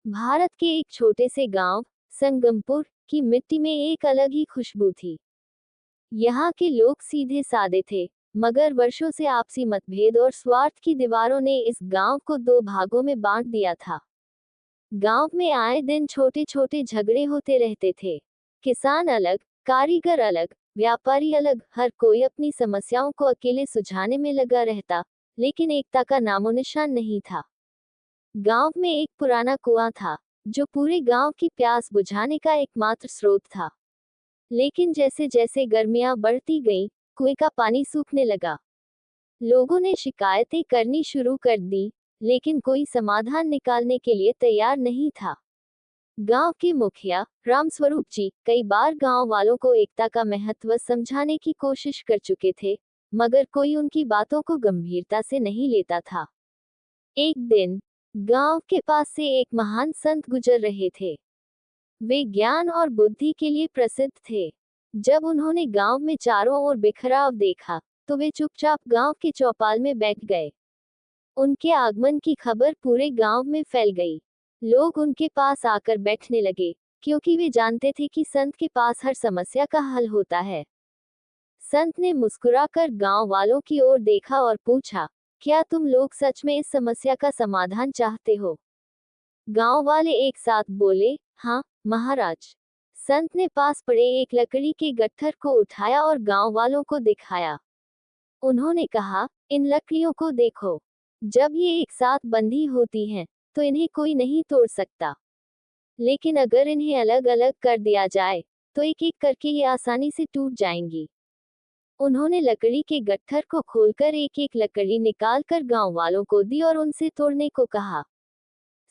भारत के एक छोटे से गांव संगमपुर की मिट्टी में एक अलग ही खुशबू थी। यहाँ के लोग सीधे सादे थे, मगर वर्षों से आपसी मतभेद और स्वार्थ की दीवारों ने इस गांव को दो भागों में बांट दिया था। गांव में आए दिन छोटे छोटे झगड़े होते रहते थे। किसान अलग, कारीगर अलग, व्यापारी अलग, हर कोई अपनी समस्याओं को अकेले सुलझाने में लगा रहता, लेकिन एकता का नामो निशान नहीं था। गांव में एक पुराना कुआं था, जो पूरे गांव की प्यास बुझाने का एकमात्र स्रोत था। लेकिन जैसे जैसे गर्मियां बढ़ती गईं, कुएं का पानी सूखने लगा। लोगों ने शिकायतें करनी शुरू कर दी, लेकिन कोई समाधान निकालने के लिए तैयार नहीं था। गांव के मुखिया रामस्वरूप जी कई बार गांव वालों को एकता का महत्व समझाने की कोशिश कर चुके थे, मगर कोई उनकी बातों को गंभीरता से नहीं लेता था। एक दिन गांव के पास से एक महान संत गुजर रहे थे। वे ज्ञान और बुद्धि के लिए प्रसिद्ध थे। जब उन्होंने गांव में चारों ओर बिखराव देखा, तो वे चुपचाप गांव के चौपाल में बैठ गए। उनके आगमन की खबर पूरे गांव में फैल गई। लोग उनके पास आकर बैठने लगे, क्योंकि वे जानते थे कि संत के पास हर समस्या का हल होता है। संत ने मुस्कुराकर गांव वालों की ओर देखा और पूछा, क्या तुम लोग सच में इस समस्या का समाधान चाहते हो? गांव वाले एक साथ बोले, हाँ महाराज। संत ने पास पड़े एक लकड़ी के गट्ठर को उठाया और गांव वालों को दिखाया। उन्होंने कहा, इन लकड़ियों को देखो। जब ये एक साथ बंधी होती हैं, तो इन्हें कोई नहीं तोड़ सकता। लेकिन अगर इन्हें अलग अलग कर दिया जाए, तो एक एक करके ये आसानी से टूट जाएंगी। उन्होंने लकड़ी के गट्ठर को खोलकर एक एक लकड़ी निकालकर गांव वालों को दी और उनसे तोड़ने को कहा।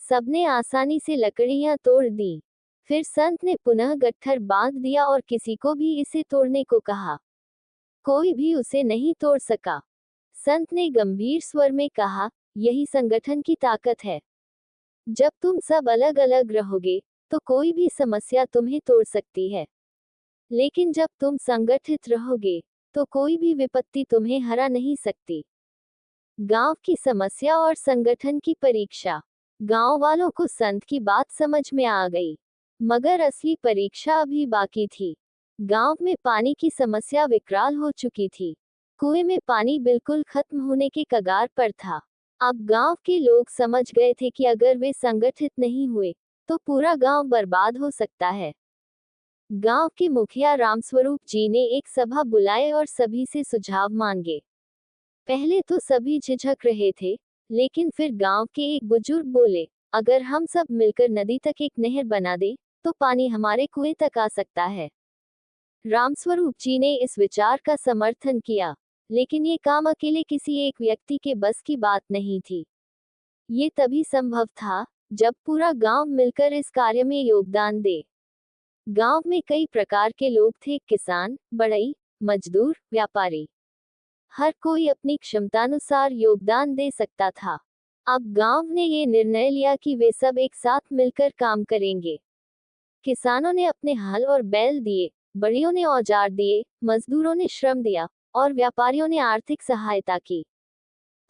सबने आसानी से लकड़ियां तोड़ दी। फिर संत ने पुनः गट्ठर बांध दिया और किसी को भी इसे तोड़ने को कहा। कोई भी उसे नहीं तोड़ सका। संत ने गंभीर स्वर में कहा, यही संगठन की ताकत है। जब तुम सब अलग अलग रहोगे, तो कोई भी समस्या तुम्हें तोड़ सकती है। लेकिन जब तुम संगठित रहोगे, तो कोई भी विपत्ति तुम्हें हरा नहीं सकती। गांव की समस्या और संगठन की परीक्षा। गांव वालों को संत की बात समझ में आ गई, मगर असली परीक्षा अभी बाकी थी। गांव में पानी की समस्या विकराल हो चुकी थी। कुएं में पानी बिल्कुल खत्म होने के कगार पर था। अब गांव के लोग समझ गए थे कि अगर वे संगठित नहीं हुए, तो पूरा गांव बर्बाद हो सकता है। गांव के मुखिया रामस्वरूप जी ने एक सभा बुलाए और सभी से सुझाव मांगे। पहले तो सभी झिझक रहे थे, लेकिन फिर गांव के एक बुजुर्ग बोले, अगर हम सब मिलकर नदी तक एक नहर बना दें, तो पानी हमारे कुएं तक आ सकता है। रामस्वरूप जी ने इस विचार का समर्थन किया, लेकिन ये काम अकेले किसी एक व्यक्ति के बस की बात नहीं थी। ये तभी संभव था, जब पूरा गांव मिलकर इस कार्य में योगदान दे। गांव में कई प्रकार के लोग थे, किसान, बढ़ई, मजदूर, व्यापारी। हर कोई अपनी क्षमतानुसार योगदान दे सकता था। अब गांव ने ये निर्णय लिया कि वे सब एक साथ मिलकर काम करेंगे। किसानों ने अपने हल और बैल दिए, बढ़ियों ने औजार दिए, मजदूरों ने श्रम दिया, और व्यापारियों ने आर्थिक सहायता की।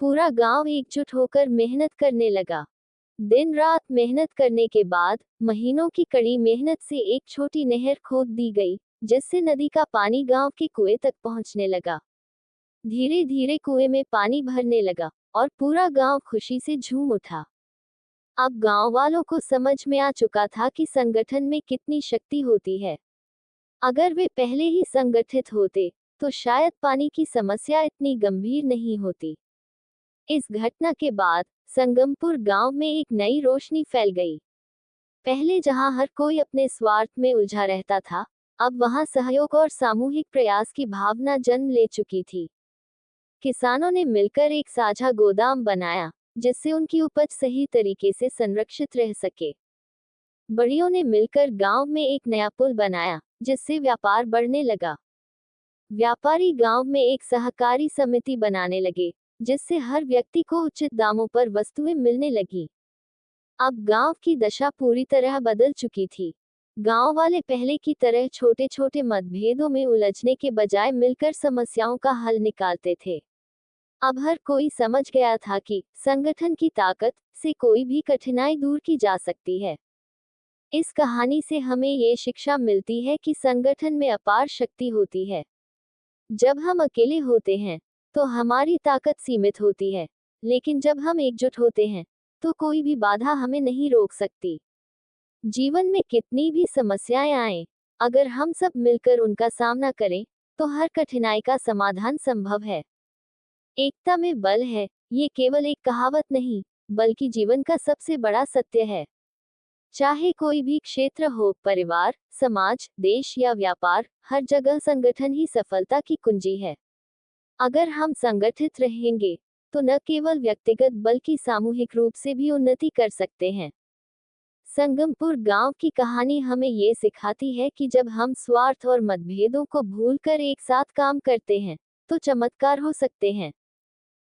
पूरा गांव एकजुट होकर मेहनत करने लगा। दिन रात मेहनत करने के बाद महीनों की कड़ी मेहनत से एक छोटी नहर खोद दी गई, जिससे नदी का पानी गांव के कुएं तक पहुंचने लगा। धीरे धीरे कुएं में पानी भरने लगा, और पूरा गांव खुशी से झूम उठा। अब गांव वालों को समझ में आ चुका था कि संगठन में कितनी शक्ति होती है। अगर वे पहले ही संगठित होते, तो शायद पानी की समस्या इतनी गंभीर नहीं होती। इस घटना के बाद संगमपुर गांव में एक नई रोशनी फैल गई। पहले जहां हर कोई अपने स्वार्थ में उलझा रहता था, अब वहां सहयोग और सामूहिक प्रयास की भावना जन्म ले चुकी थी। किसानों ने मिलकर एक साझा गोदाम बनाया, जिससे उनकी उपज सही तरीके से संरक्षित रह सके। बढ़ियों ने मिलकर गांव में एक नया पुल बनाया, जिससे व्यापार बढ़ने लगा। व्यापारी गांव में एक सहकारी समिति बनाने लगे, जिससे हर व्यक्ति को उचित दामों पर वस्तुएं मिलने लगी। अब गांव की दशा पूरी तरह बदल चुकी थी। गांव वाले पहले की तरह छोटे छोटे मतभेदों में उलझने के बजाय मिलकर समस्याओं का हल निकालते थे। अब हर कोई समझ गया था कि संगठन की ताकत से कोई भी कठिनाई दूर की जा सकती है। इस कहानी से हमें ये शिक्षा मिलती है कि संगठन में अपार शक्ति होती है। जब हम अकेले होते हैं तो हमारी ताकत सीमित होती है, लेकिन जब हम एकजुट होते हैं तो कोई भी बाधा हमें नहीं रोक सकती। जीवन में कितनी भी समस्याएं आए, अगर हम सब मिलकर उनका सामना करें तो हर कठिनाई का समाधान संभव है। एकता में बल है, ये केवल एक कहावत नहीं, बल्कि जीवन का सबसे बड़ा सत्य है। चाहे कोई भी क्षेत्र हो, परिवार, समाज, देश या व्यापार, हर जगह संगठन ही सफलता की कुंजी है। अगर हम संगठित रहेंगे तो न केवल व्यक्तिगत बल्कि सामूहिक रूप से भी उन्नति कर सकते हैं। संगमपुर गांव की कहानी हमें ये सिखाती है कि जब हम स्वार्थ और मतभेदों को भूलकर एक साथ काम करते हैं तो चमत्कार हो सकते हैं।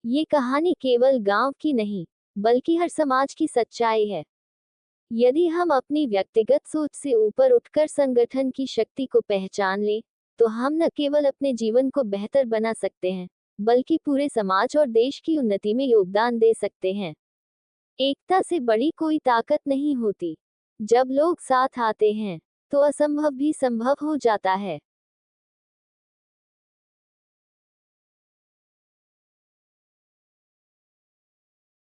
ये कहानी केवल गांव की नहीं, बल्कि हर समाज की सच्चाई है। यदि हम अपनी व्यक्तिगत सोच से ऊपर उठकर संगठन की शक्ति को पहचान लें, तो हम न केवल अपने जीवन को बेहतर बना सकते हैं, बल्कि पूरे समाज और देश की उन्नति में योगदान दे सकते हैं। एकता से बड़ी कोई ताकत नहीं होती। जब लोग साथ आते हैं, तो असंभव भी संभव हो जाता है।